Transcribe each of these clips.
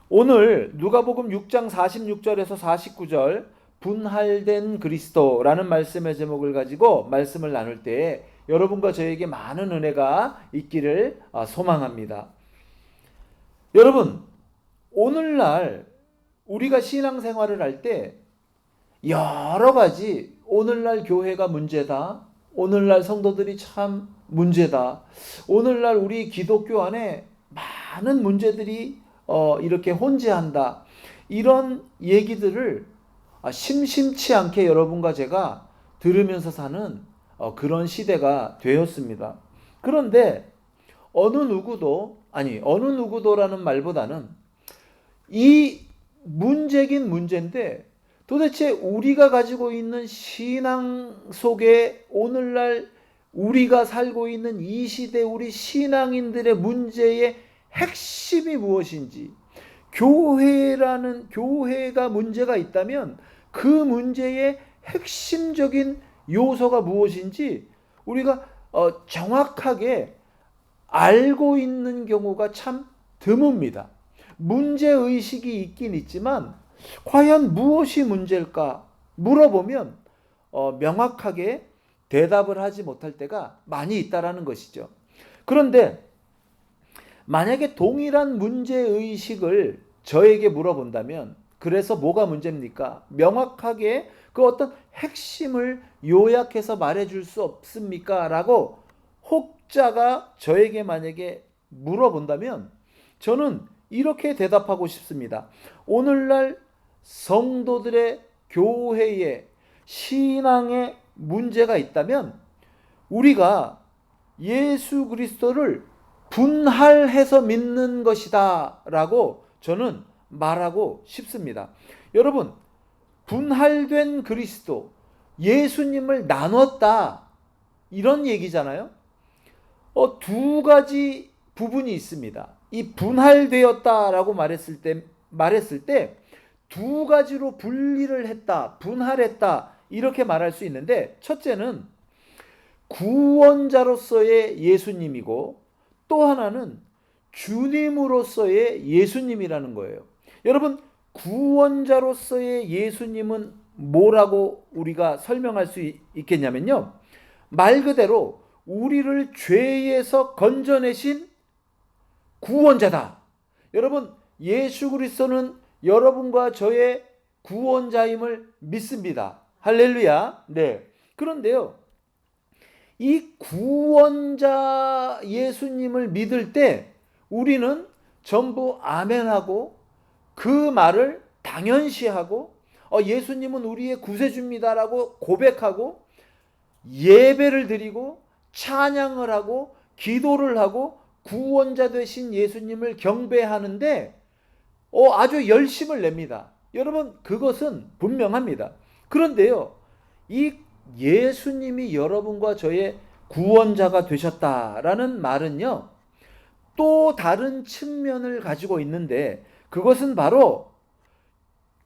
오늘 누가복음 6장 46절에서 49절 분할된 그리스도라는 말씀의 제목을 가지고 말씀을 나눌 때 여러분과 저에게 많은 은혜가 있기를 소망합니다. 여러분, 오늘날 우리가 신앙생활을 할 때 여러 가지 오늘날 교회가 문제다. 오늘날 성도들이 참 문제다. 오늘날 우리 기독교 안에 많은 문제들이 이렇게 혼재한다. 이런 얘기들을 심심치 않게 여러분과 제가 들으면서 사는 그런 시대가 되었습니다. 그런데 어느 누구도라는 말보다는 이 문제긴 문제인데 도대체 우리가 가지고 있는 신앙 속에 오늘날 우리가 살고 있는 이 시대 우리 신앙인들의 문제의 핵심이 무엇인지, 교회가 문제가 있다면 그 문제의 핵심적인 요소가 무엇인지 우리가 정확하게 알고 있는 경우가 참 드뭅니다. 문제의식이 있긴 있지만 과연 무엇이 문제일까 물어보면 명확하게 대답을 하지 못할 때가 많이 있다라는 것이죠. 그런데 만약에 동일한 문제의식을 저에게 물어본다면 그래서 뭐가 문제입니까? 명확하게 그 어떤 핵심을 요약해서 말해줄 수 없습니까? 라고 혹자가 저에게 만약에 물어본다면 저는 이렇게 대답하고 싶습니다. 오늘날 성도들의 교회에 신앙에 문제가 있다면 우리가 예수 그리스도를 분할해서 믿는 것이다 라고 저는 말하고 싶습니다. 여러분, 분할된 그리스도, 예수님을 나눴다 이런 얘기잖아요. 두 가지 부분이 있습니다. 이 분할되었다라고 말했을 때 두 가지로 분리를 했다, 분할했다 이렇게 말할 수 있는데 첫째는 구원자로서의 예수님이고 또 하나는 주님으로서의 예수님이라는 거예요. 여러분, 구원자로서의 예수님은 뭐라고 우리가 설명할 수 있겠냐면요. 말 그대로 우리를 죄에서 건져내신 구원자다. 여러분, 예수 그리스도는 여러분과 저의 구원자임을 믿습니다. 할렐루야. 네. 그런데요, 이 구원자 예수님을 믿을 때 우리는 전부 아멘하고 그 말을 당연시하고 예수님은 우리의 구세주입니다라고 고백하고 예배를 드리고 찬양을 하고 기도를 하고 구원자 되신 예수님을 경배하는데 아주 열심을 냅니다. 여러분, 그것은 분명합니다. 그런데요, 이 예수님이 여러분과 저의 구원자가 되셨다라는 말은요, 또 다른 측면을 가지고 있는데 그것은 바로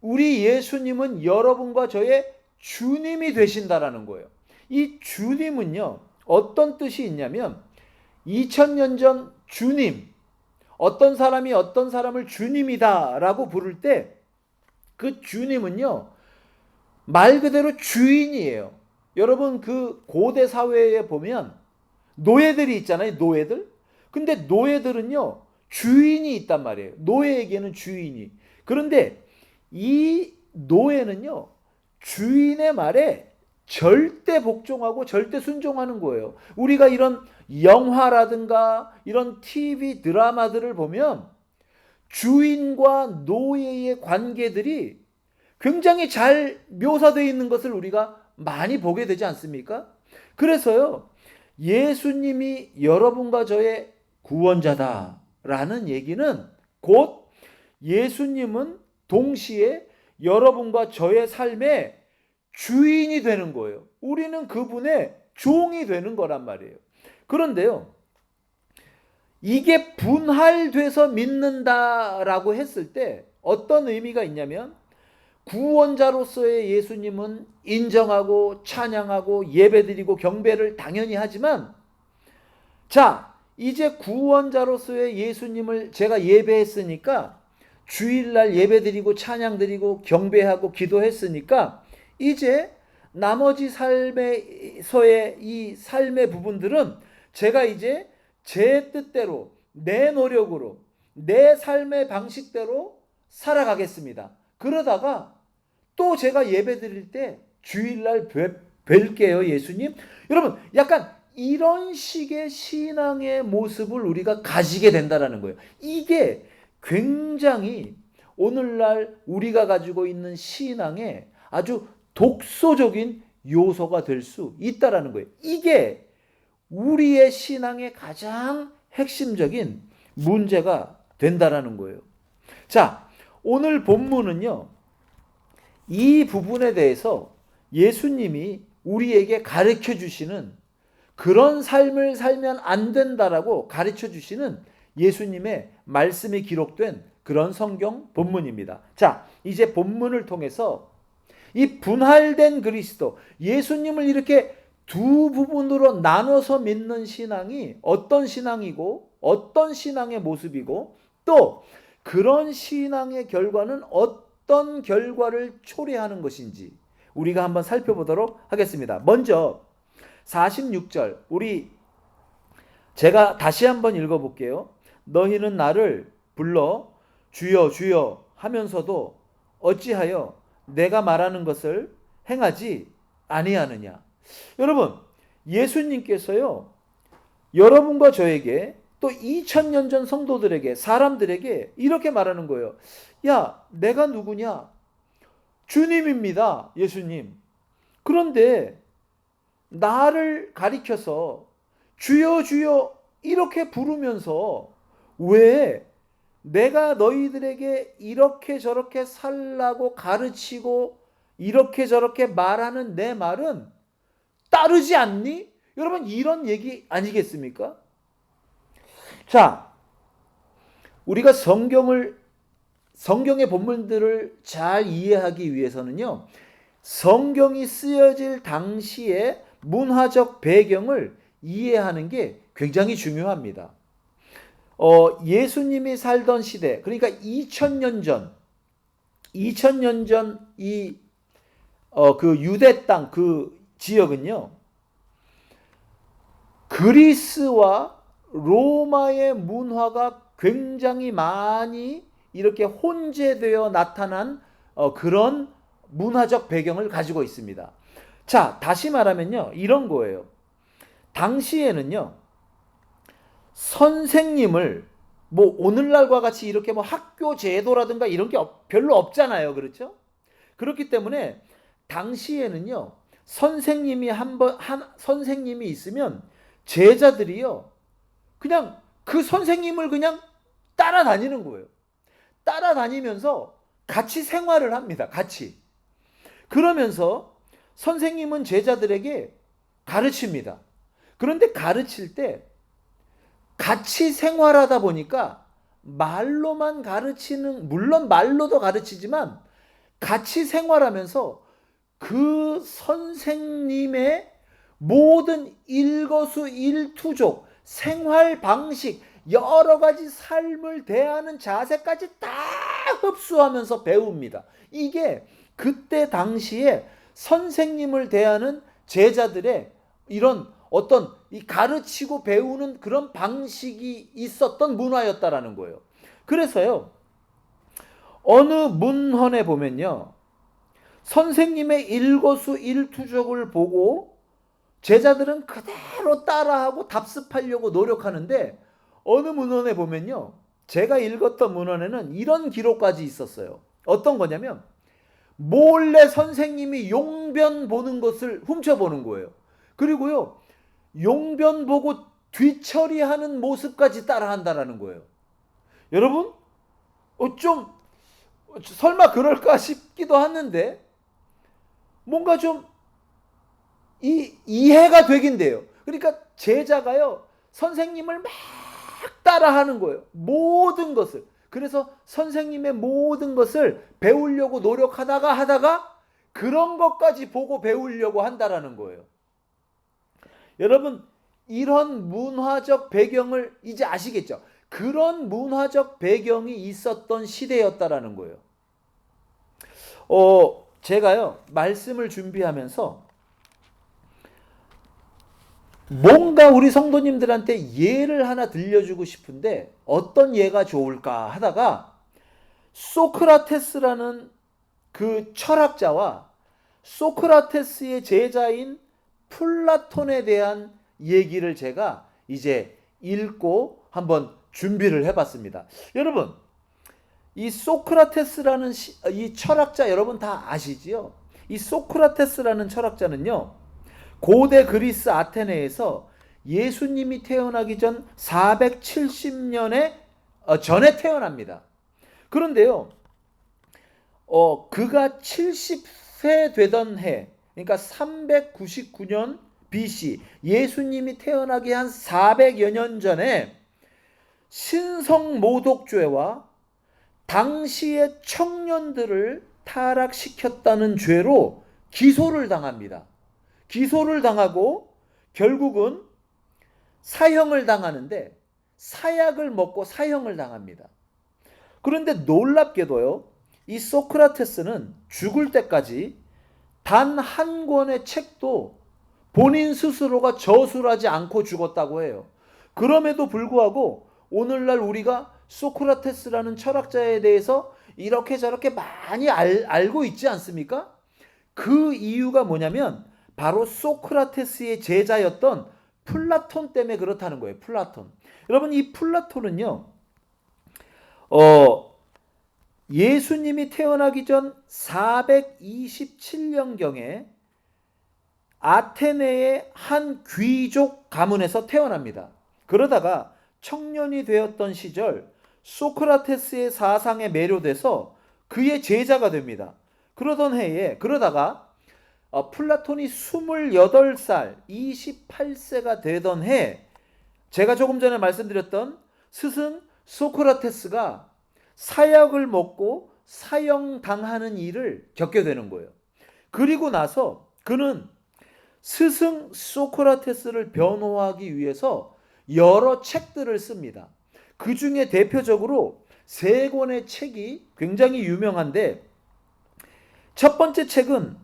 우리 예수님은 여러분과 저의 주님이 되신다라는 거예요. 이 주님은요, 어떤 뜻이 있냐면 2000년 전 주님, 어떤 사람이 어떤 사람을 주님이다 라고 부를 때 그 주님은요, 말 그대로 주인이에요. 여러분, 그 고대 사회에 보면 노예들이 있잖아요. 노예들. 근데 노예들은요, 주인이 있단 말이에요. 노예에게는 주인이. 그런데 이 노예는요, 주인의 말에 절대 복종하고 절대 순종하는 거예요. 우리가 이런 영화라든가 이런 TV 드라마들을 보면 주인과 노예의 관계들이 굉장히 잘 묘사되어 있는 것을 우리가 많이 보게 되지 않습니까? 그래서요, 예수님이 여러분과 저의 구원자다라는 얘기는 곧 예수님은 동시에 여러분과 저의 삶의 주인이 되는 거예요. 우리는 그분의 종이 되는 거란 말이에요. 그런데요, 이게 분할돼서 믿는다라고 했을 때 어떤 의미가 있냐면 구원자로서의 예수님은 인정하고 찬양하고 예배드리고 경배를 당연히 하지만 자, 이제 구원자로서의 예수님을 제가 예배했으니까 주일날 예배드리고 찬양드리고 경배하고 기도했으니까 이제 나머지 삶에서의 이 삶의 부분들은 제가 이제 제 뜻대로 내 노력으로 내 삶의 방식대로 살아가겠습니다. 그러다가 또 제가 예배드릴 때 주일날 뵐게요 예수님. 여러분 약간 이런 식의 신앙의 모습을 우리가 가지게 된다는 거예요. 이게 굉장히 오늘날 우리가 가지고 있는 신앙의 아주 독소적인 요소가 될 수 있다는 거예요. 이게 우리의 신앙의 가장 핵심적인 문제가 된다는 거예요. 자, 오늘 본문은요, 이 부분에 대해서 예수님이 우리에게 가르쳐 주시는 그런 삶을 살면 안 된다라고 가르쳐 주시는 예수님의 말씀이 기록된 그런 성경 본문입니다. 자, 이제 본문을 통해서 이 분할된 그리스도, 예수님을 이렇게 두 부분으로 나눠서 믿는 신앙이 어떤 신앙이고 어떤 신앙의 모습이고 또 그런 신앙의 결과는 어떤 결과를 초래하는 것인지 우리가 한번 살펴보도록 하겠습니다. 먼저 46절 제가 다시 한번 읽어볼게요. 너희는 나를 불러 주여 주여 하면서도 어찌하여 내가 말하는 것을 행하지 아니하느냐. 여러분, 예수님께서요, 여러분과 저에게 또 2000년 전 성도들에게, 사람들에게 이렇게 말하는 거예요. 야, 내가 누구냐? 주님입니다, 예수님. 그런데 나를 가리켜서 주여 주여 이렇게 부르면서 왜 내가 너희들에게 이렇게 저렇게 살라고 가르치고 이렇게 저렇게 말하는 내 말은 따르지 않니? 여러분, 이런 얘기 아니겠습니까? 자, 우리가 성경의 본문들을 잘 이해하기 위해서는요, 성경이 쓰여질 당시의 문화적 배경을 이해하는 게 굉장히 중요합니다. 예수님이 살던 시대, 그러니까 2000년 전 그 유대 땅 그 지역은요, 그리스와 로마의 문화가 굉장히 많이 이렇게 혼재되어 나타난 그런 문화적 배경을 가지고 있습니다. 자, 다시 말하면요, 이런 거예요. 당시에는요, 선생님을 뭐 오늘날과 같이 이렇게 뭐 학교 제도라든가 이런 게 별로 없잖아요. 그렇죠? 그렇기 때문에 당시에는요, 선생님이 있으면 제자들이요, 그냥 그 선생님을 그냥 따라다니는 거예요. 따라다니면서 같이 생활을 합니다. 같이. 그러면서 선생님은 제자들에게 가르칩니다. 그런데 가르칠 때 같이 생활하다 보니까 말로만 가르치는, 물론 말로도 가르치지만 같이 생활하면서 그 선생님의 모든 일거수일투족, 생활 방식, 여러 가지 삶을 대하는 자세까지 다 흡수하면서 배웁니다. 이게 그때 당시에 선생님을 대하는 제자들의 이런 어떤 이 가르치고 배우는 그런 방식이 있었던 문화였다라는 거예요. 그래서요, 어느 문헌에 보면요, 선생님의 일거수일투족을 보고 제자들은 그대로 따라하고 답습하려고 노력하는데 어느 문헌에 보면요, 제가 읽었던 문헌에는 이런 기록까지 있었어요. 어떤 거냐면 몰래 선생님이 용변 보는 것을 훔쳐보는 거예요. 그리고요, 용변 보고 뒤처리하는 모습까지 따라한다라는 거예요. 여러분, 좀 설마 그럴까 싶기도 하는데 뭔가 좀 이해가 되긴 돼요. 그러니까 제자가요, 선생님을 막 따라하는 거예요. 모든 것을. 그래서 선생님의 모든 것을 배우려고 노력하다가 그런 것까지 보고 배우려고 한다라는 거예요. 여러분, 이런 문화적 배경을 이제 아시겠죠? 그런 문화적 배경이 있었던 시대였다라는 거예요. 제가요, 말씀을 준비하면서 뭔가 우리 성도님들한테 예를 하나 들려주고 싶은데 어떤 예가 좋을까 하다가 소크라테스라는 그 철학자와 소크라테스의 제자인 플라톤에 대한 얘기를 제가 이제 읽고 한번 준비를 해봤습니다. 여러분, 이 소크라테스라는 이 철학자 여러분 다 아시지요? 이 소크라테스라는 철학자는요, 고대 그리스 아테네에서 예수님이 태어나기 전 470년에 전에 태어납니다. 그런데요, 그가 70세 되던 해, 그러니까 399년 BC, 예수님이 태어나기 한 400여 년 전에 신성모독죄와 당시의 청년들을 타락시켰다는 죄로 기소를 당합니다. 기소를 당하고 결국은 사형을 당하는데 사약을 먹고 사형을 당합니다. 그런데 놀랍게도요, 이 소크라테스는 죽을 때까지 단 한 권의 책도 본인 스스로가 저술하지 않고 죽었다고 해요. 그럼에도 불구하고 오늘날 우리가 소크라테스라는 철학자에 대해서 이렇게 저렇게 많이 알고 있지 않습니까? 그 이유가 뭐냐면 바로 소크라테스의 제자였던 플라톤 때문에 그렇다는 거예요. 플라톤. 여러분, 이 플라톤은요, 예수님이 태어나기 전 427년경에 아테네의 한 귀족 가문에서 태어납니다. 그러다가 청년이 되었던 시절 소크라테스의 사상에 매료돼서 그의 제자가 됩니다. 그러다가 플라톤이 28살, 28세가 되던 해, 제가 조금 전에 말씀드렸던 스승 소크라테스가 사약을 먹고 사형당하는 일을 겪게 되는 거예요. 그리고 나서 그는 스승 소크라테스를 변호하기 위해서 여러 책들을 씁니다. 그 중에 대표적으로 3권의 책이 굉장히 유명한데, 첫 번째 책은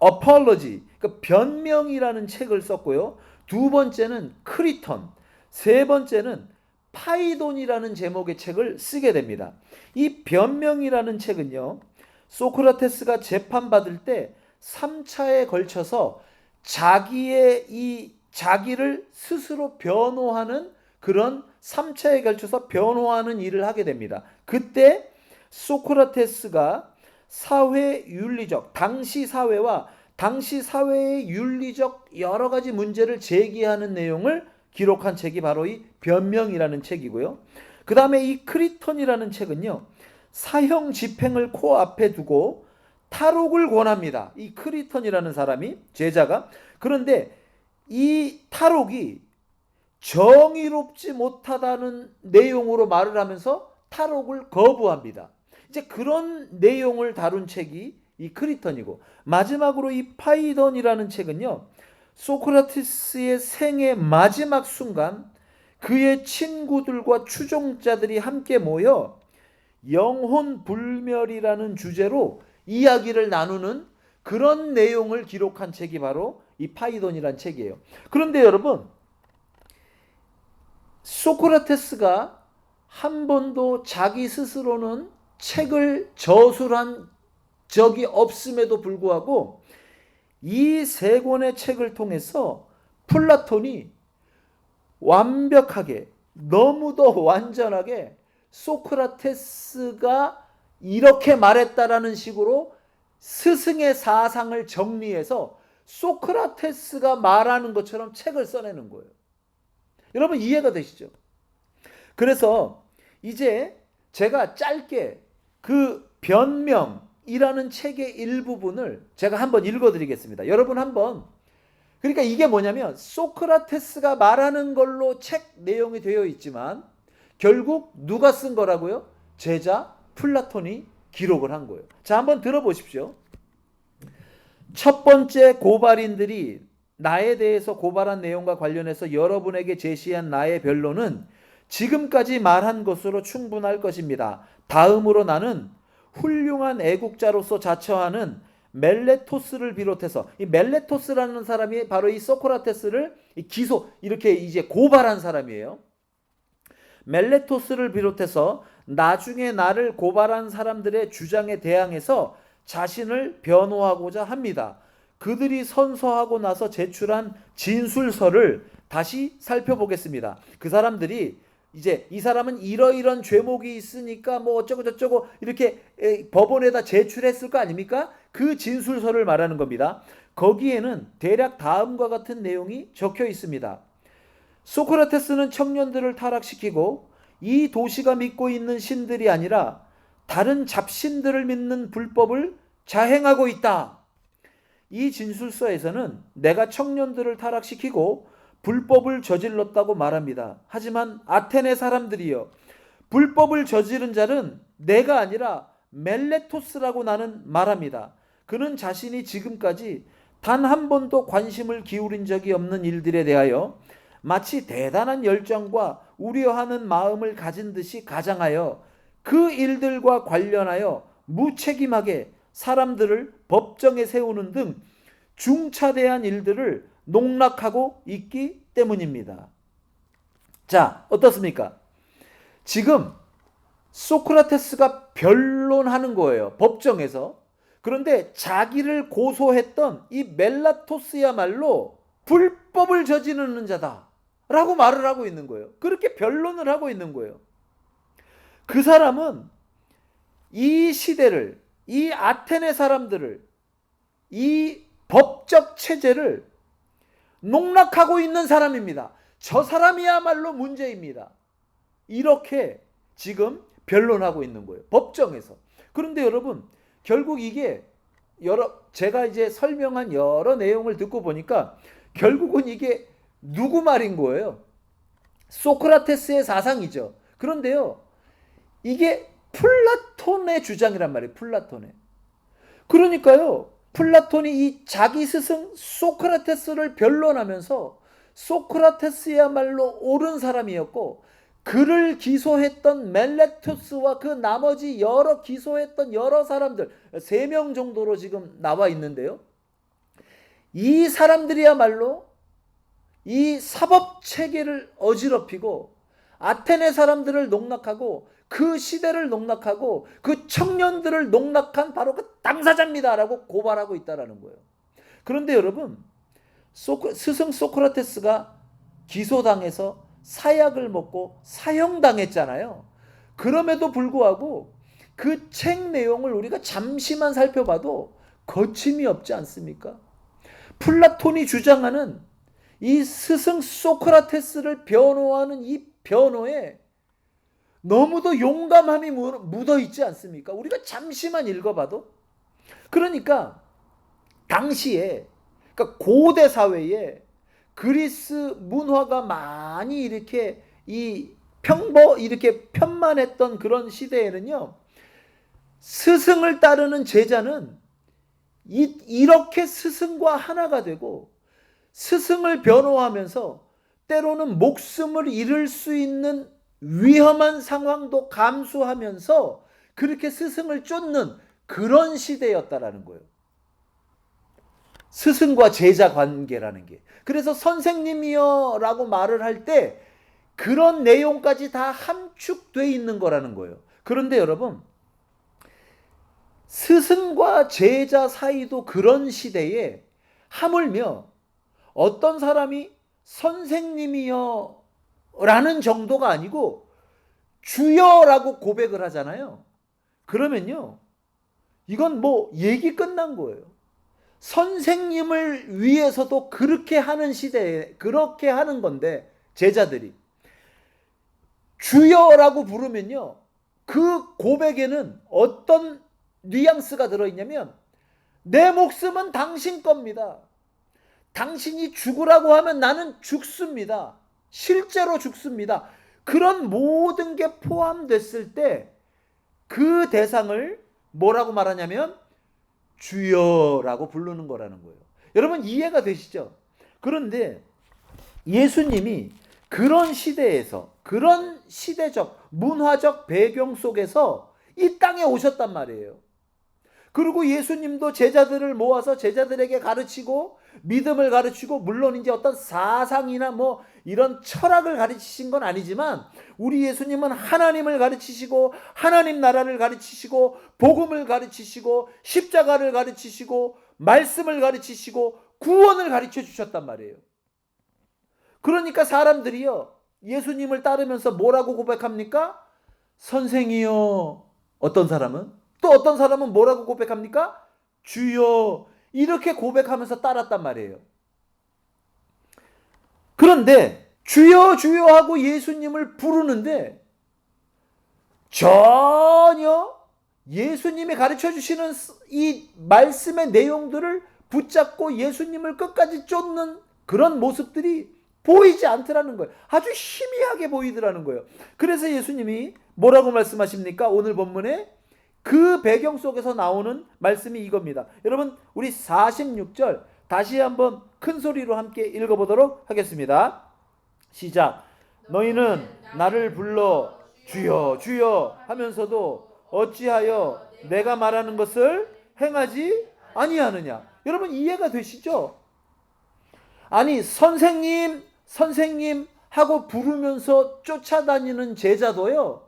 Apology, 그러니까 변명이라는 책을 썼고요. 두 번째는 크리턴, 세 번째는 파이돈이라는 제목의 책을 쓰게 됩니다. 이 변명이라는 책은요, 소크라테스가 재판받을 때 3차에 걸쳐서 자기를 스스로 변호하는 그런 3차에 걸쳐서 변호하는 일을 하게 됩니다. 그때 소크라테스가 당시 사회와 당시 사회의 윤리적 여러 가지 문제를 제기하는 내용을 기록한 책이 바로 이 변명이라는 책이고요. 그 다음에 이 크리톤이라는 책은요, 사형 집행을 코앞에 두고 탈옥을 권합니다. 이 크리톤이라는 사람이, 제자가. 그런데 이 탈옥이 정의롭지 못하다는 내용으로 말을 하면서 탈옥을 거부합니다. 이제 그런 내용을 다룬 책이 이 크리턴이고, 마지막으로 이 파이돈이라는 책은요, 소크라테스의 생의 마지막 순간 그의 친구들과 추종자들이 함께 모여 영혼 불멸이라는 주제로 이야기를 나누는 그런 내용을 기록한 책이 바로 이 파이돈이라는 책이에요. 그런데 여러분, 소크라테스가 한 번도 자기 스스로는 책을 저술한 적이 없음에도 불구하고 이 3권의 책을 통해서 플라톤이 완벽하게, 너무도 완전하게 소크라테스가 이렇게 말했다라는 식으로 스승의 사상을 정리해서 소크라테스가 말하는 것처럼 책을 써내는 거예요. 여러분, 이해가 되시죠? 그래서 이제 제가 짧게 그 변명이라는 책의 일부분을 제가 한번 읽어드리겠습니다. 여러분 한번, 그러니까 이게 뭐냐면 소크라테스가 말하는 걸로 책 내용이 되어 있지만 결국 누가 쓴 거라고요? 제자 플라톤이 기록을 한 거예요. 자, 한번 들어보십시오. 첫 번째 고발인들이 나에 대해서 고발한 내용과 관련해서 여러분에게 제시한 나의 변론은 지금까지 말한 것으로 충분할 것입니다. 다음으로 나는 훌륭한 애국자로서 자처하는 멜레토스를 비롯해서, 이 멜레토스라는 사람이 바로 이 소크라테스를 이렇게 이제 고발한 사람이에요. 멜레토스를 비롯해서 나중에 나를 고발한 사람들의 주장에 대항해서 자신을 변호하고자 합니다. 그들이 선서하고 나서 제출한 진술서를 다시 살펴보겠습니다. 그 사람들이 이제 이 사람은 이러이런 죄목이 있으니까 뭐 어쩌고 저쩌고 이렇게 법원에다 제출했을 거 아닙니까? 그 진술서를 말하는 겁니다. 거기에는 대략 다음과 같은 내용이 적혀 있습니다. 소크라테스는 청년들을 타락시키고 이 도시가 믿고 있는 신들이 아니라 다른 잡신들을 믿는 불법을 자행하고 있다. 이 진술서에서는 내가 청년들을 타락시키고 불법을 저질렀다고 말합니다. 하지만 아테네 사람들이여, 불법을 저지른 자는 내가 아니라 멜레토스라고 나는 말합니다. 그는 자신이 지금까지 단 한 번도 관심을 기울인 적이 없는 일들에 대하여 마치 대단한 열정과 우려하는 마음을 가진 듯이 가장하여 그 일들과 관련하여 무책임하게 사람들을 법정에 세우는 등 중차대한 일들을 농락하고 있기 때문입니다. 자, 어떻습니까? 지금 소크라테스가 변론하는 거예요, 법정에서. 그런데 자기를 고소했던 이 멜라토스야말로 불법을 저지르는 자다 라고 말을 하고 있는 거예요. 그렇게 변론을 하고 있는 거예요. 그 사람은 이 시대를, 이 아테네 사람들을, 이 법적 체제를 농락하고 있는 사람입니다. 저 사람이야말로 문제입니다. 이렇게 지금 변론하고 있는 거예요, 법정에서. 그런데 여러분, 결국 이게 제가 이제 설명한 여러 내용을 듣고 보니까 결국은 이게 누구 말인 거예요? 소크라테스의 사상이죠. 그런데요, 이게 플라톤의 주장이란 말이에요. 플라톤의. 그러니까요, 플라톤이 이 자기 스승 소크라테스를 변론하면서 소크라테스야말로 옳은 사람이었고, 그를 기소했던 멜레토스와 그 나머지 기소했던 여러 사람들 3명 정도로 지금 나와 있는데요, 이 사람들이야말로 이 사법 체계를 어지럽히고 아테네 사람들을 농락하고 그 시대를 농락하고 그 청년들을 농락한 바로 그 당사자입니다라고 고발하고 있다라는 거예요. 그런데 여러분, 스승 소크라테스가 기소당해서 사약을 먹고 사형당했잖아요. 그럼에도 불구하고 그 책 내용을 우리가 잠시만 살펴봐도 거침이 없지 않습니까? 플라톤이 주장하는 이 스승 소크라테스를 변호하는 이 변호에 너무도 용감함이 묻어 있지 않습니까? 우리가 잠시만 읽어봐도. 그러니까 당시에, 그러니까 고대 사회에 그리스 문화가 많이 이렇게 이렇게 편만했던 그런 시대에는요, 스승을 따르는 제자는 이렇게 스승과 하나가 되고 스승을 변호하면서 때로는 목숨을 잃을 수 있는 위험한 상황도 감수하면서 그렇게 스승을 쫓는 그런 시대였다라는 거예요. 스승과 제자 관계라는 게. 그래서 선생님이여 라고 말을 할 때 그런 내용까지 다 함축되어 있는 거라는 거예요. 그런데 여러분, 스승과 제자 사이도 그런 시대에 하물며 어떤 사람이 선생님이여 라는 정도가 아니고 주여라고 고백을 하잖아요. 그러면요, 이건 뭐 얘기 끝난 거예요. 선생님을 위해서도 그렇게 하는 시대에 그렇게 하는 건데, 제자들이 주여라고 부르면요, 그 고백에는 어떤 뉘앙스가 들어있냐면, 내 목숨은 당신 겁니다. 당신이 죽으라고 하면 나는 죽습니다. 실제로 죽습니다. 그런 모든 게 포함됐을 때 그 대상을 뭐라고 말하냐면 주여라고 부르는 거라는 거예요. 여러분, 이해가 되시죠? 그런데 예수님이 그런 시대에서, 그런 시대적, 문화적 배경 속에서 이 땅에 오셨단 말이에요. 그리고 예수님도 제자들을 모아서 제자들에게 가르치고 믿음을 가르치고, 물론 이제 어떤 사상이나 뭐 이런 철학을 가르치신 건 아니지만, 우리 예수님은 하나님을 가르치시고 하나님 나라를 가르치시고 복음을 가르치시고 십자가를 가르치시고 말씀을 가르치시고 구원을 가르쳐 주셨단 말이에요. 그러니까 사람들이요, 예수님을 따르면서 뭐라고 고백합니까? 선생이요. 어떤 사람은, 또 어떤 사람은 뭐라고 고백합니까? 주여. 이렇게 고백하면서 따랐단 말이에요. 그런데 주여 주여 하고 예수님을 부르는데 전혀 예수님이 가르쳐 주시는 이 말씀의 내용들을 붙잡고 예수님을 끝까지 쫓는 그런 모습들이 보이지 않더라는 거예요. 아주 희미하게 보이더라는 거예요. 그래서 예수님이 뭐라고 말씀하십니까? 오늘 본문에 그 배경 속에서 나오는 말씀이 이겁니다. 여러분, 우리 46절 다시 한번 큰 소리로 함께 읽어보도록 하겠습니다. 시작. 너희는 나를 불러 주여 주여 하면서도 어찌하여 내가 말하는 것을 행하지 아니하느냐. 여러분, 이해가 되시죠? 아니, 선생님 선생님 하고 부르면서 쫓아다니는 제자도요,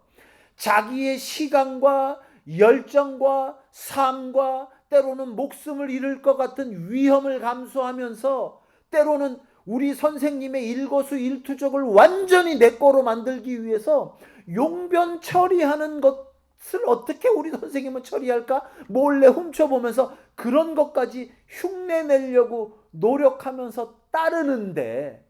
자기의 시간과 열정과 삶과 때로는 목숨을 잃을 것 같은 위험을 감수하면서, 때로는 우리 선생님의 일거수일투족을 완전히 내 거로 만들기 위해서 용변 처리하는 것을 어떻게 우리 선생님은 처리할까 몰래 훔쳐보면서 그런 것까지 흉내내려고 노력하면서 따르는데,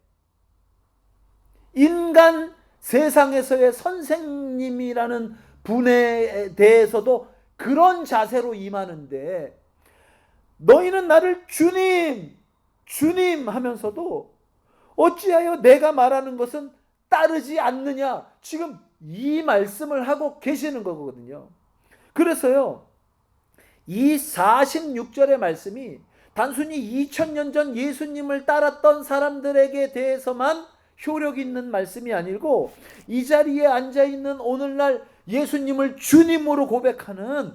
인간 세상에서의 선생님이라는 분에 대해서도 그런 자세로 임하는데, 너희는 나를 주님 주님 하면서도 어찌하여 내가 말하는 것은 따르지 않느냐, 지금 이 말씀을 하고 계시는 거거든요. 그래서요, 이 46절의 말씀이 단순히 2000년 전 예수님을 따랐던 사람들에게 대해서만 효력 있는 말씀이 아니고, 이 자리에 앉아있는 오늘날 예수님을 주님으로 고백하는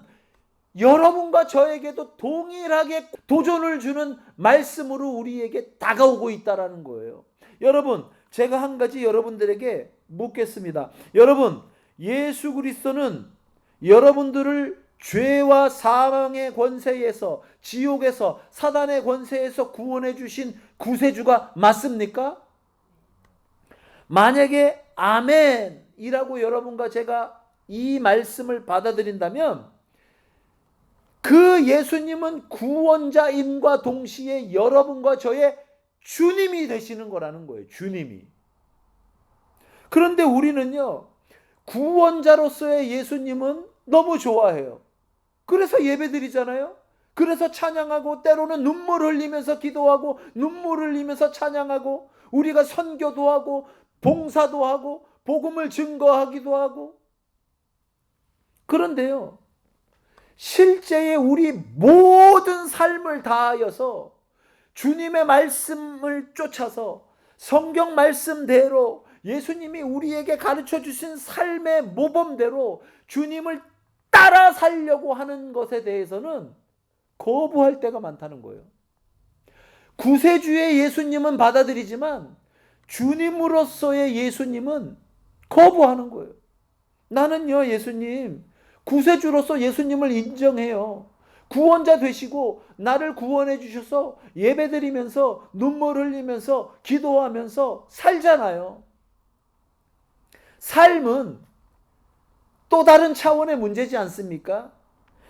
여러분과 저에게도 동일하게 도전을 주는 말씀으로 우리에게 다가오고 있다는 거예요. 여러분, 제가 한 가지 여러분들에게 묻겠습니다. 여러분, 예수 그리스도는 여러분들을 죄와 사망의 권세에서, 지옥에서, 사단의 권세에서 구원해 주신 구세주가 맞습니까? 만약에 아멘이라고 여러분과 제가 이 말씀을 받아들인다면, 그 예수님은 구원자임과 동시에 여러분과 저의 주님이 되시는 거라는 거예요. 주님이. 그런데 우리는요, 구원자로서의 예수님은 너무 좋아해요. 그래서 예배드리잖아요. 그래서 찬양하고, 때로는 눈물 흘리면서 기도하고, 눈물 흘리면서 찬양하고, 우리가 선교도 하고 봉사도 하고 복음을 증거하기도 하고. 그런데요, 실제의 우리 모든 삶을 다하여서 주님의 말씀을 쫓아서 성경 말씀대로 예수님이 우리에게 가르쳐 주신 삶의 모범대로 주님을 따라 살려고 하는 것에 대해서는 거부할 때가 많다는 거예요. 구세주의 예수님은 받아들이지만 주님으로서의 예수님은 거부하는 거예요. 나는요, 예수님, 구세주로서 예수님을 인정해요. 구원자 되시고 나를 구원해 주셔서 예배드리면서 눈물 흘리면서 기도하면서 살잖아요. 삶은 또 다른 차원의 문제지 않습니까?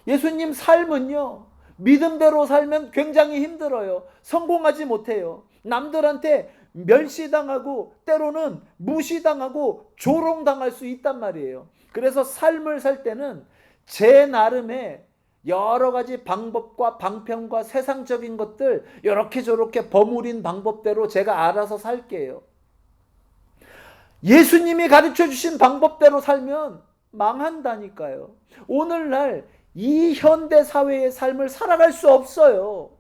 예수님 삶은요, 믿음대로 살면 굉장히 힘들어요. 성공하지 못해요. 남들한테 멸시당하고 때로는 무시당하고 조롱당할 수 있단 말이에요. 그래서 삶을 살 때는 제 나름의 여러 가지 방법과 방편과 세상적인 것들 이렇게 저렇게 버무린 방법대로 제가 알아서 살게요. 예수님이 가르쳐 주신 방법대로 살면 망한다니까요. 오늘날 이 현대 사회의 삶을 살아갈 수 없어요.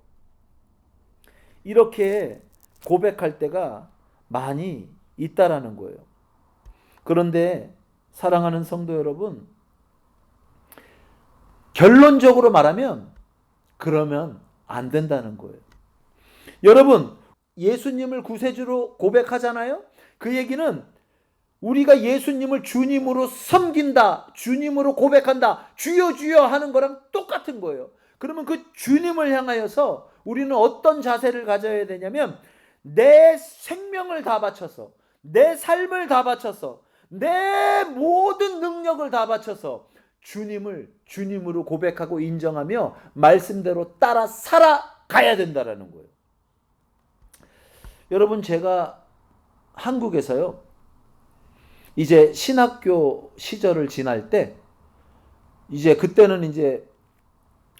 이렇게 고백할 때가 많이 있다라는 거예요. 그런데 사랑하는 성도 여러분, 결론적으로 말하면 그러면 안 된다는 거예요. 여러분, 예수님을 구세주로 고백하잖아요. 그 얘기는 우리가 예수님을 주님으로 섬긴다, 주님으로 고백한다, 주여 주여 하는 거랑 똑같은 거예요. 그러면 그 주님을 향하여서 우리는 어떤 자세를 가져야 되냐면, 내 생명을 다 바쳐서, 내 삶을 다 바쳐서, 내 모든 능력을 다 바쳐서 주님을 주님으로 고백하고 인정하며 말씀대로 따라 살아가야 된다라는 거예요. 여러분, 제가 한국에서요, 이제 신학교 시절을 지날 때, 이제 그때는 이제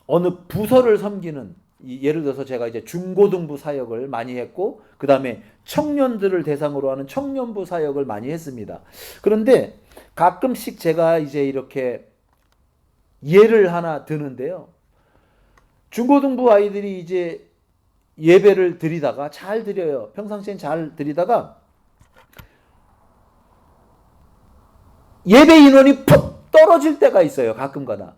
어느 부서를 섬기는, 예를 들어서 제가 이제 중고등부 사역을 많이 했고, 그 다음에 청년들을 대상으로 하는 청년부 사역을 많이 했습니다. 그런데 가끔씩 제가 이제 이렇게 예를 하나 드는데요. 중고등부 아이들이 이제 예배를 드리다가, 잘 드려요. 평상시엔 잘 드리다가 예배 인원이 푹 떨어질 때가 있어요. 가끔가다.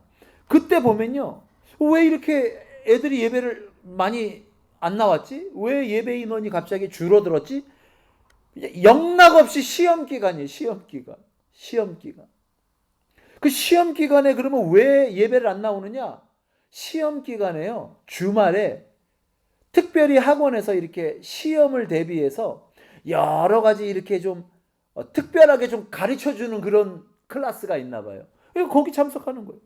그때 보면요, 왜 이렇게 애들이 예배를 많이 안 나왔지? 왜 예배 인원이 갑자기 줄어들었지? 영락없이 시험 기간이에요. 시험 기간. 그 시험 기간에 그러면 왜 예배를 안 나오느냐? 시험 기간에요, 주말에 특별히 학원에서 이렇게 시험을 대비해서 여러 가지 이렇게 좀 특별하게 좀 가르쳐 주는 그런 클래스가 있나 봐요. 거기 참석하는 거예요.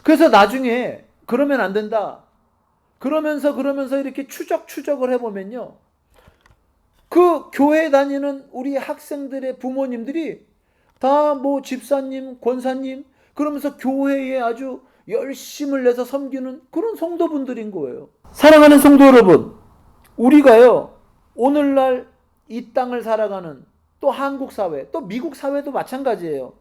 그래서 나중에 그러면 안 된다, 그러면서 이렇게 추적을 해보면요, 그 교회 다니는 우리 학생들의 부모님들이 다 뭐 집사님, 권사님, 그러면서 교회에 아주 열심을 내서 섬기는 그런 성도분들인 거예요. 사랑하는 성도 여러분, 우리가요, 오늘날 이 땅을 살아가는 또 한국 사회, 또 미국 사회도 마찬가지예요.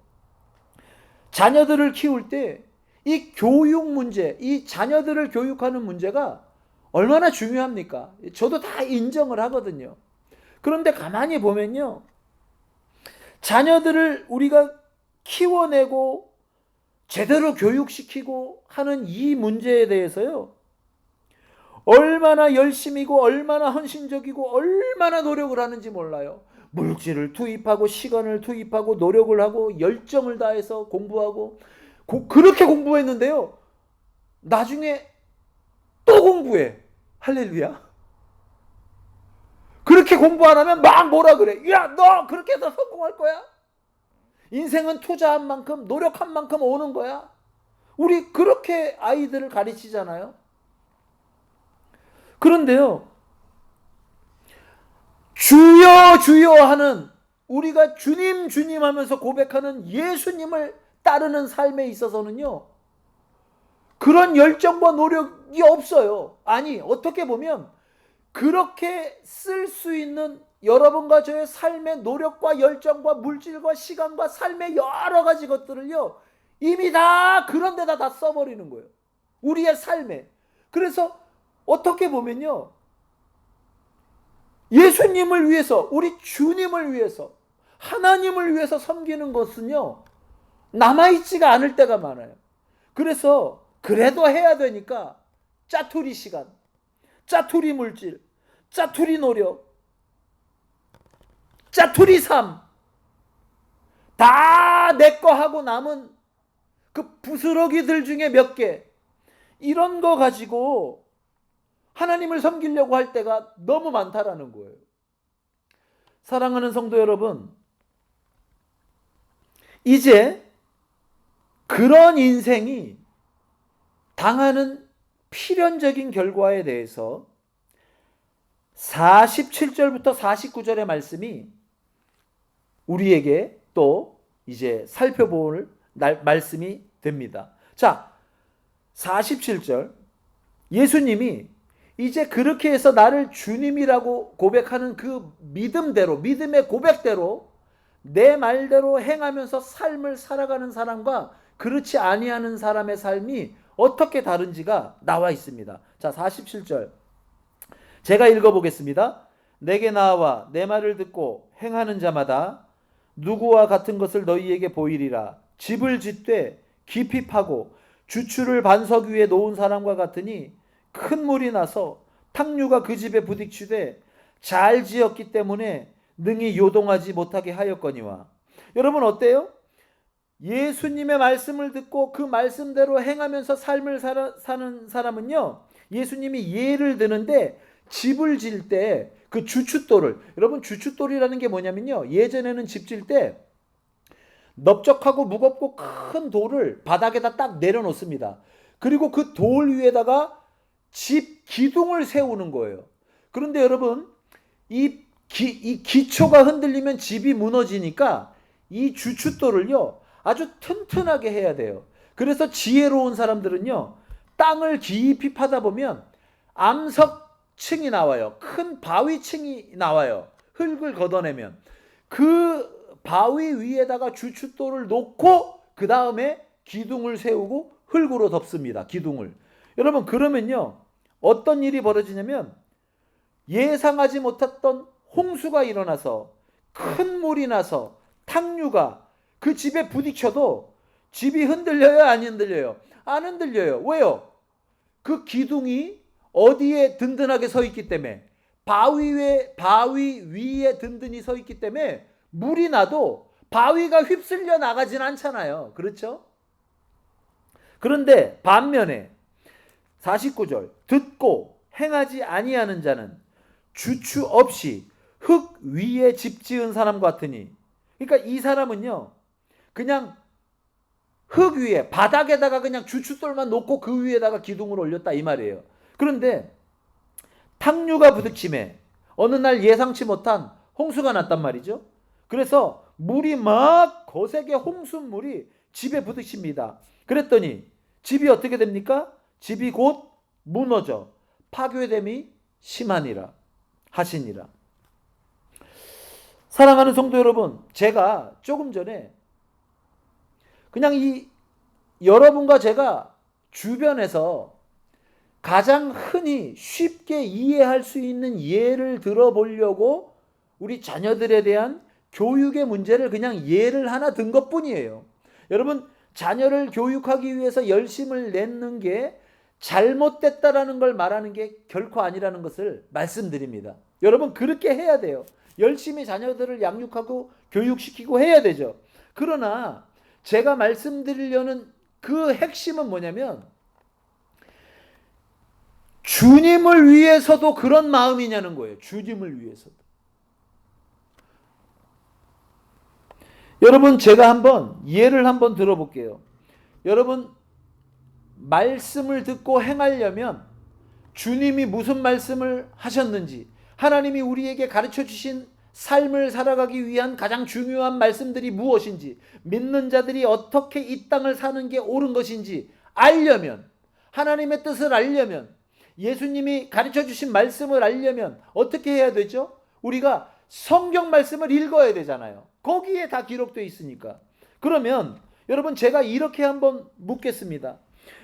자녀들을 키울 때 이 교육 문제, 이 자녀들을 교육하는 문제가 얼마나 중요합니까? 저도 다 인정을 하거든요. 그런데 가만히 보면요, 자녀들을 우리가 키워내고 제대로 교육시키고 하는 이 문제에 대해서요, 얼마나 열심이고 얼마나 헌신적이고 얼마나 노력을 하는지 몰라요. 물질을 투입하고 시간을 투입하고 노력을 하고 열정을 다해서 공부하고, 그렇게 공부했는데요, 나중에 또 공부해. 할렐루야. 그렇게 공부 안 하면 막 뭐라 그래. 야, 너 그렇게 해서 성공할 거야? 인생은 투자한 만큼, 노력한 만큼 오는 거야. 우리 그렇게 아이들을 가르치잖아요. 그런데요, 주여 주여 하는, 우리가 주님 주님 하면서 고백하는 예수님을 따르는 삶에 있어서는요, 그런 열정과 노력이 없어요. 아니, 어떻게 보면 그렇게 쓸 수 있는 여러분과 저의 삶의 노력과 열정과 물질과 시간과 삶의 여러 가지 것들을요, 이미 다 그런 데다 다 써버리는 거예요. 우리의 삶에. 그래서 어떻게 보면요, 예수님을 위해서, 우리 주님을 위해서, 하나님을 위해서 섬기는 것은요, 남아있지가 않을 때가 많아요. 그래서 그래도 해야 되니까 짜투리 시간, 짜투리 물질, 짜투리 노력, 짜투리 삶, 다 내 거 하고 남은 그 부스러기들 중에 몇 개, 이런 거 가지고 하나님을 섬기려고 할 때가 너무 많다라는 거예요. 사랑하는 성도 여러분, 이제 그런 인생이 당하는 필연적인 결과에 대해서 47절부터 49절의 말씀이 우리에게 또 이제 살펴볼 말씀이 됩니다. 자, 47절, 예수님이 이제 그렇게 해서 나를 주님이라고 고백하는 그 믿음대로, 믿음의 고백대로 내 말대로 행하면서 삶을 살아가는 사람과 그렇지 아니하는 사람의 삶이 어떻게 다른지가 나와 있습니다. 자, 47절 제가 읽어보겠습니다. 내게 나와 내 말을 듣고 행하는 자마다 누구와 같은 것을 너희에게 보이리라. 집을 짓되 깊이 파고 주추를 반석 위에 놓은 사람과 같으니 큰 물이 나서 탕류가 그 집에 부딪히되 잘 지었기 때문에 능히 요동하지 못하게 하였거니와. 여러분 어때요? 예수님의 말씀을 듣고 그 말씀대로 행하면서 삶을 사는 사람은요, 예수님이 예를 드는데 집을 지을 때 그 주춧돌을, 여러분 주춧돌이라는 게 뭐냐면요, 예전에는 집 지을 때 넓적하고 무겁고 큰 돌을 바닥에다 딱 내려놓습니다. 그리고 그 돌 위에다가 집 기둥을 세우는 거예요. 그런데 여러분, 이 기초가 흔들리면 집이 무너지니까 이 주춧돌을요, 아주 튼튼하게 해야 돼요. 그래서 지혜로운 사람들은요, 땅을 깊이 파다 보면 암석층이 나와요. 큰 바위층이 나와요. 흙을 걷어내면. 그 바위 위에다가 주춧돌을 놓고 그 다음에 기둥을 세우고 흙으로 덮습니다. 기둥을. 여러분 그러면요, 어떤 일이 벌어지냐면 예상하지 못했던 홍수가 일어나서 큰 물이 나서 탕류가 그 집에 부딪혀도 집이 흔들려요? 안 흔들려요? 안 흔들려요. 왜요? 그 기둥이 어디에 든든하게 서 있기 때문에, 바위 위에 든든히 서 있기 때문에 물이 나도 바위가 휩쓸려 나가진 않잖아요. 그렇죠? 그런데 반면에 49절, 듣고 행하지 아니하는 자는 주추 없이 흙 위에 집 지은 사람 같으니, 그러니까 이 사람은요, 그냥 흙 위에 바닥에다가 그냥 주춧돌만 놓고 그 위에다가 기둥을 올렸다 이 말이에요. 그런데 탕류가 부딪힘에 어느 날 예상치 못한 홍수가 났단 말이죠. 그래서 물이 막 거세게 홍수물이 집에 부딪힙니다. 그랬더니 집이 어떻게 됩니까? 집이 곧 무너져 파괴됨이 심하니라 하시니라. 사랑하는 성도 여러분, 제가 조금 전에 그냥 여러분과 제가 주변에서 가장 흔히 쉽게 이해할 수 있는 예를 들어보려고 우리 자녀들에 대한 교육의 문제를 그냥 예를 하나 든 것뿐이에요. 여러분, 자녀를 교육하기 위해서 열심을 내는 게 잘못됐다라는 걸 말하는 게 결코 아니라는 것을 말씀드립니다. 여러분 그렇게 해야 돼요. 열심히 자녀들을 양육하고 교육시키고 해야 되죠. 그러나 제가 말씀드리려는 그 핵심은 뭐냐면, 주님을 위해서도 그런 마음이냐는 거예요. 주님을 위해서도. 여러분 제가 예를 한번 들어볼게요. 여러분 말씀을 듣고 행하려면 주님이 무슨 말씀을 하셨는지, 하나님이 우리에게 가르쳐 주신 삶을 살아가기 위한 가장 중요한 말씀들이 무엇인지, 믿는 자들이 어떻게 이 땅을 사는 게 옳은 것인지 알려면, 하나님의 뜻을 알려면, 예수님이 가르쳐 주신 말씀을 알려면 어떻게 해야 되죠? 우리가 성경 말씀을 읽어야 되잖아요. 거기에 다 기록되어 있으니까. 그러면 여러분 제가 이렇게 한번 묻겠습니다.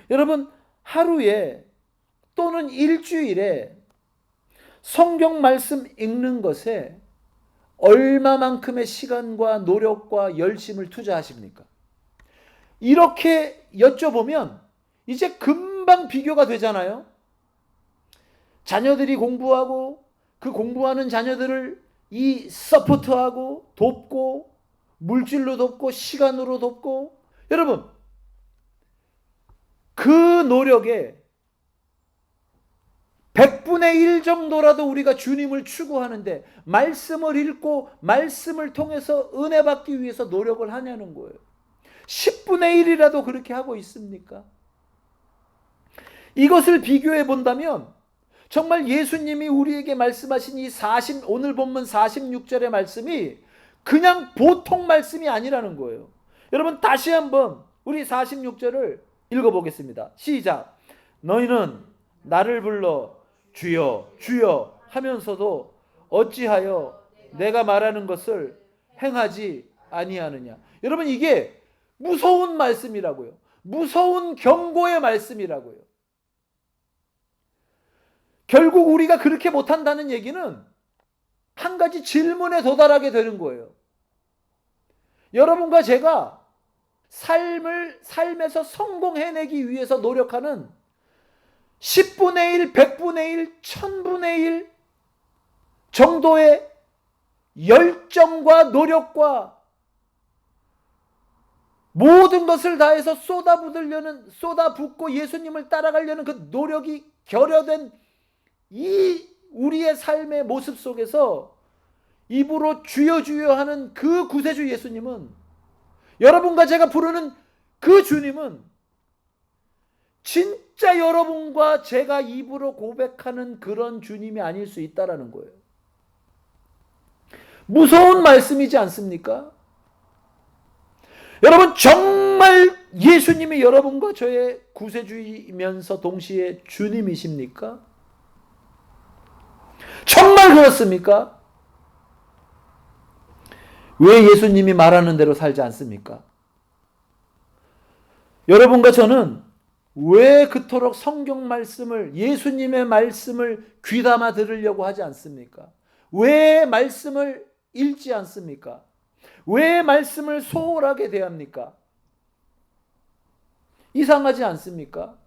여러분 하루에 또는 일주일에 성경 말씀 읽는 것에 얼마만큼의 시간과 노력과 열심을 투자하십니까? 이렇게 여쭤보면 이제 금방 비교가 되잖아요. 자녀들이 공부하고 그 공부하는 자녀들을 서포트하고 돕고 물질로 돕고 시간으로 돕고, 여러분 그 노력에 100분의 1 정도라도 우리가 주님을 추구하는데 말씀을 읽고 말씀을 통해서 은혜 받기 위해서 노력을 하냐는 거예요. 10분의 1이라도 그렇게 하고 있습니까? 이것을 비교해 본다면 정말 예수님이 우리에게 말씀하신 오늘 본문 46절의 말씀이 그냥 보통 말씀이 아니라는 거예요. 여러분 다시 한번 우리 46절을 읽어보겠습니다. 시작. 너희는 나를 불러 주여 주여 하면서도 어찌하여 내가 말하는 것을 행하지 아니하느냐. 여러분 이게 무서운 말씀이라고요. 무서운 경고의 말씀이라고요. 결국 우리가 그렇게 못한다는 얘기는 한 가지 질문에 도달하게 되는 거예요. 여러분과 제가 삶에서 성공해내기 위해서 노력하는 10분의 1, 100분의 1, 1000분의 1 정도의 열정과 노력과 모든 것을 다해서 쏟아붓고 예수님을 따라가려는 그 노력이 결여된 이 우리의 삶의 모습 속에서 입으로 주여 주여 하는 그 구세주 예수님은, 여러분과 제가 부르는 그 주님은 진짜 여러분과 제가 입으로 고백하는 그런 주님이 아닐 수 있다라는 거예요. 무서운 말씀이지 않습니까? 여러분, 정말 예수님이 여러분과 저의 구세주이면서 동시에 주님이십니까? 정말 그렇습니까? 왜 예수님이 말하는 대로 살지 않습니까? 여러분과 저는 왜 그토록 성경 말씀을, 예수님의 말씀을 귀담아 들으려고 하지 않습니까? 왜 말씀을 읽지 않습니까? 왜 말씀을 소홀하게 대합니까? 이상하지 않습니까?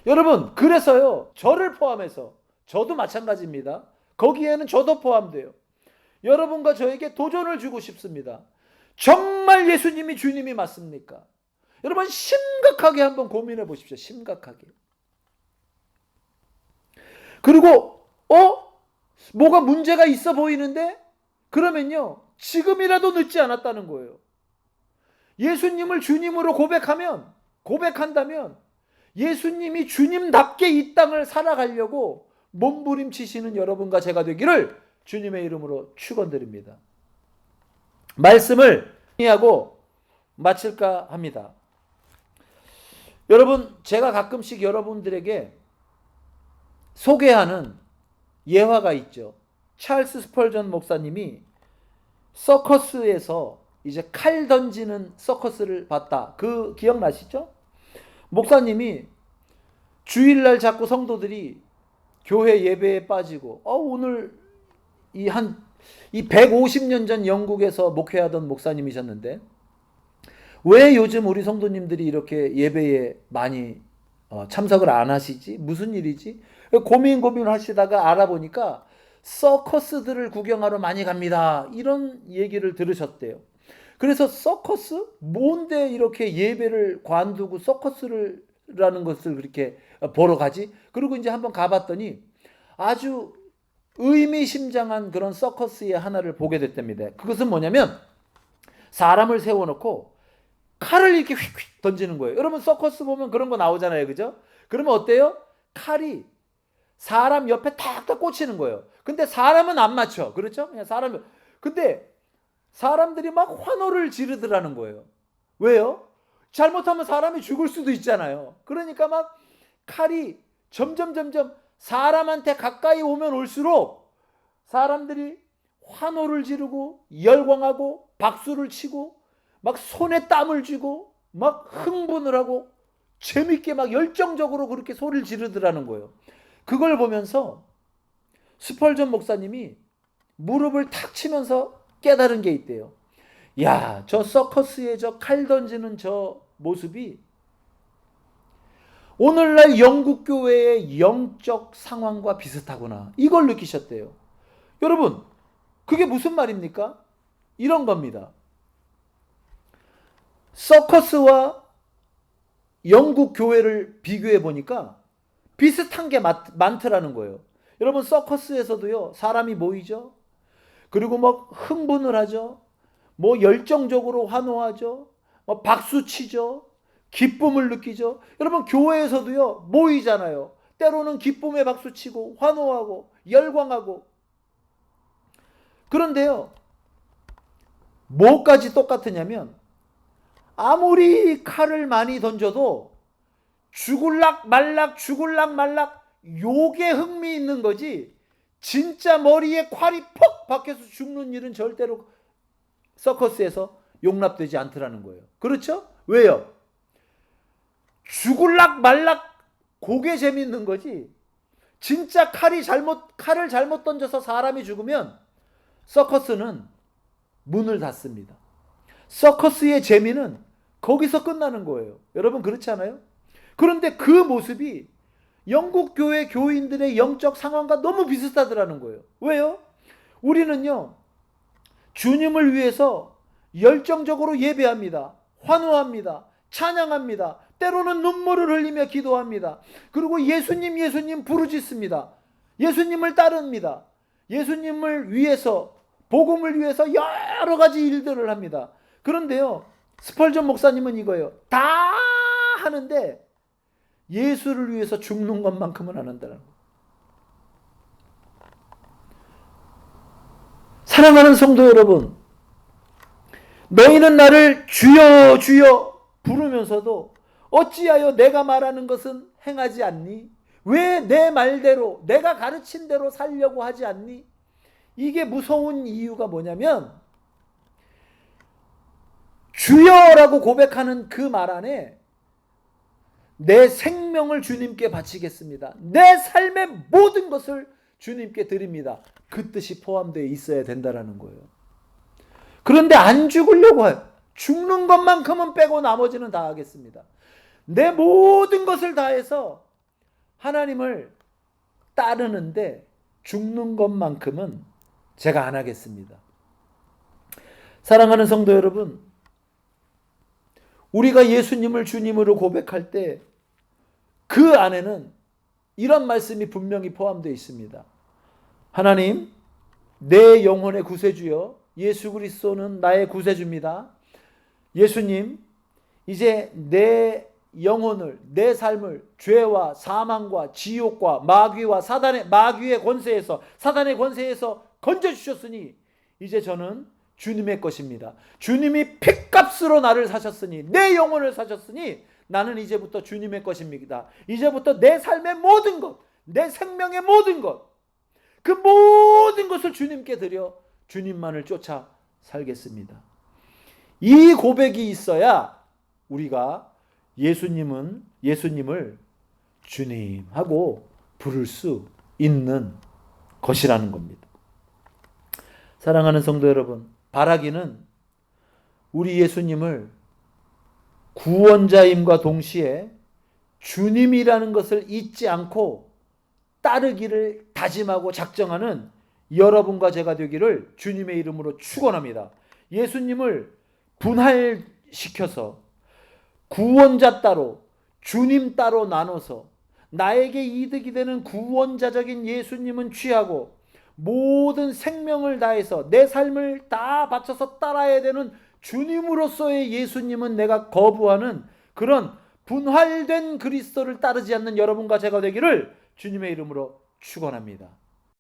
여러분, 그래서요, 저를 포함해서, 저도 마찬가지입니다. 거기에는 저도 포함돼요. 여러분과 저에게 도전을 주고 싶습니다. 정말 예수님이 주님이 맞습니까? 여러분, 심각하게 한번 고민해 보십시오. 심각하게. 그리고 뭐가 문제가 있어 보이는데? 그러면요, 지금이라도 늦지 않았다는 거예요. 예수님을 주님으로 고백한다면 예수님이 주님답게 이 땅을 살아가려고 몸부림치시는 여러분과 제가 되기를 주님의 이름으로 축원드립니다. 말씀을 하고 마칠까 합니다. 여러분, 제가 가끔씩 여러분들에게 소개하는 예화가 있죠. 찰스 스펄전 목사님이 서커스에서 이제 칼 던지는 서커스를 봤다. 그 기억나시죠? 목사님이 주일날 자꾸 성도들이 교회 예배에 빠지고 오늘 이 150년 전 영국에서 목회하던 목사님이셨는데 왜 요즘 우리 성도님들이 이렇게 예배에 많이 참석을 안 하시지? 무슨 일이지? 고민을 하시다가 알아보니까 서커스들을 구경하러 많이 갑니다. 이런 얘기를 들으셨대요. 그래서 서커스? 뭔데 이렇게 예배를 관두고 서커스라는 것을 그렇게 보러 가지? 그리고 이제 한번 가봤더니 아주 의미심장한 그런 서커스의 하나를 보게 됐답니다. 그것은 뭐냐면 사람을 세워놓고 칼을 이렇게 휙휙 던지는 거예요. 여러분, 서커스 보면 그런 거 나오잖아요. 그죠? 그러면 어때요? 칼이 사람 옆에 탁탁 꽂히는 거예요. 근데 사람은 안 맞춰. 그렇죠? 그냥 근데 사람들이 막 환호를 지르더라는 거예요. 왜요? 잘못하면 사람이 죽을 수도 있잖아요. 그러니까 막 칼이 점점 사람한테 가까이 오면 올수록 사람들이 환호를 지르고 열광하고 박수를 치고 막 손에 땀을 쥐고 막 흥분을 하고 재밌게 막 열정적으로 그렇게 소리를 지르더라는 거예요. 그걸 보면서 스펄전 목사님이 무릎을 탁 치면서 깨달은 게 있대요. 야, 저 서커스에 저 칼 던지는 저 모습이 오늘날 영국 교회의 영적 상황과 비슷하구나. 이걸 느끼셨대요. 여러분, 그게 무슨 말입니까? 이런 겁니다. 서커스와 영국 교회를 비교해 보니까 비슷한 게 많더라는 거예요. 여러분, 서커스에서도요, 사람이 모이죠. 그리고 막 흥분을 하죠. 뭐 열정적으로 환호하죠. 뭐 박수 치죠. 기쁨을 느끼죠. 여러분, 교회에서도요, 모이잖아요. 때로는 기쁨에 박수 치고 환호하고 열광하고. 그런데요, 뭐까지 똑같으냐면 아무리 칼을 많이 던져도 죽을락 말락 요게 흥미있는 거지 진짜 머리에 칼이 퍽 박혀서 죽는 일은 절대로 서커스에서 용납되지 않더라는 거예요. 그렇죠? 왜요? 죽을락 말락 그게 재밌는 거지 진짜 칼을 잘못 던져서 사람이 죽으면 서커스는 문을 닫습니다. 서커스의 재미는 거기서 끝나는 거예요. 여러분 그렇지 않아요? 그런데 그 모습이 영국 교회 교인들의 영적 상황과 너무 비슷하더라는 거예요. 왜요? 우리는요, 주님을 위해서 열정적으로 예배합니다. 환호합니다. 찬양합니다. 때로는 눈물을 흘리며 기도합니다. 그리고 예수님 부르짖습니다. 예수님을 따릅니다. 예수님을 위해서, 복음을 위해서 여러 가지 일들을 합니다. 그런데요, 스펄전 목사님은 이거예요. 다 하는데 예수를 위해서 죽는 것만큼은 안 한다는 거예요. 사랑하는 성도 여러분, 너희는 나를 주여 주여 부르면서도 어찌하여 내가 말하는 것은 행하지 않니? 왜 내 말대로, 내가 가르친 대로 살려고 하지 않니? 이게 무서운 이유가 뭐냐면, 주여라고 고백하는 그 말 안에 내 생명을 주님께 바치겠습니다. 내 삶의 모든 것을 주님께 드립니다. 그 뜻이 포함되어 있어야 된다는 거예요. 그런데 안 죽으려고 해요. 죽는 것만큼은 빼고 나머지는 다 하겠습니다. 내 모든 것을 다해서 하나님을 따르는데 죽는 것만큼은 제가 안 하겠습니다. 사랑하는 성도 여러분, 우리가 예수님을 주님으로 고백할 때 그 안에는 이런 말씀이 분명히 포함되어 있습니다. 하나님, 내 영혼의 구세주여, 예수 그리스도는 나의 구세주입니다. 예수님, 이제 내 영혼을, 내 삶을 죄와 사망과 지옥과 마귀와 마귀의 권세에서, 사단의 권세에서 건져주셨으니 이제 저는 주님의 것입니다. 주님이 핏값으로 나를 사셨으니, 내 영혼을 사셨으니 나는 이제부터 주님의 것입니다. 이제부터 내 삶의 모든 것, 내 생명의 모든 것, 그 모든 것을 주님께 드려 주님만을 쫓아 살겠습니다. 이 고백이 있어야 우리가 예수님을 주님하고 부를 수 있는 것이라는 겁니다. 사랑하는 성도 여러분, 바라기는 우리 예수님을 구원자임과 동시에 주님이라는 것을 잊지 않고 따르기를 다짐하고 작정하는 여러분과 제가 되기를 주님의 이름으로 축원합니다. 예수님을 분할시켜서 구원자 따로, 주님 따로 나눠서 나에게 이득이 되는 구원자적인 예수님은 취하고 모든 생명을 다해서 내 삶을 다 바쳐서 따라야 되는 주님으로서의 예수님은 내가 거부하는 그런 분할된 그리스도를 따르지 않는 여러분과 제가 되기를 주님의 이름으로 축원합니다.